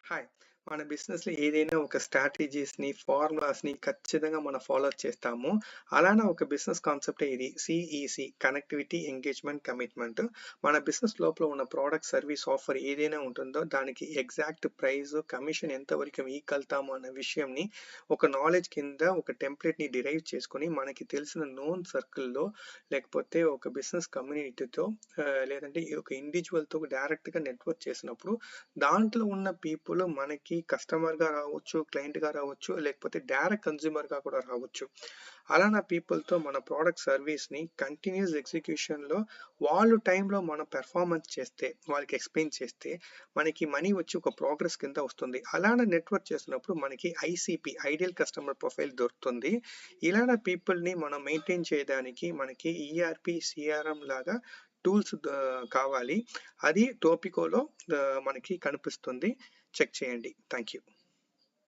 Hi. మన బిజినెస్‌లో ఏదైనా ఒక స్ట్రాటజీస్‌ని, ఫార్ములాస్‌ని ఖచ్చితంగా మనం ఫాలో చేస్తాము. అలానే ఒక బిజినెస్ కాన్సెప్టే ఇది. CEC connectivity, engagement, commitment. మన బిజినెస్ లోపల ఉన్న ప్రొడక్ట్, సర్వీస్, ఆఫర్ ఏదైనా ఉంటుందో దానికి ఎగ్జాక్ట్ ప్రైస్, కమిషన్ ఎంతవరకు ఇయ్యగలుగుతాము అన్న విషయంని ఒక నాలెడ్జ్ కింద ఒక టెంప్లేట్‌ని డిరైవ్ చేసుకొని మనకి తెలిసిన నోన్ సర్కిల్‌లో లేకపోతే ఒక బిజినెస్ కమ్యూనిటీతో లేదంటే ఒక ఇండివిడ్యువల్‌తో డైరెక్ట్‌గా నెట్వర్క్ చేసినప్పుడు దాంట్లో ఉన్న పీపుల్ మనకి కస్టమర్‌గా రావచ్చు, క్లయింట్‌గా రావచ్చు, లేకపోతే డైరెక్ట్ కన్స్యూమర్‌గా కూడా రావచ్చు. అలానా పీపుల్‌తో మన ప్రొడక్ట్ సర్వీస్‌ని కంటిన్యూయస్ ఎగ్జిక్యూషన్‌లో వాళ్ళు టైంలో మనం పెర్ఫార్మన్స్ చేస్తే, వాళ్ళకి ఎక్స్‌ప్లెయిన్ చేస్తే, మనకి మనీ వచ్చి ఒక ప్రోగ్రెస్ కింద వస్తుంది. అలానే నెట్వర్క్ చేసినప్పుడు మనకి ఐసీపీ ఐడియల్ కస్టమర్ ప్రొఫైల్ దొరుకుతుంది. ఇలాంటి పీపుల్‌ని మనం మెయింటైన్ చేయడానికి మనకి ఈఆర్‌పీ, సీఆర్‌ఎం లాగా టూల్స్ కావాలి. అది టోపికోలో మనకి కనిపిస్తుంది. చెక్ చేయండి. Thank you.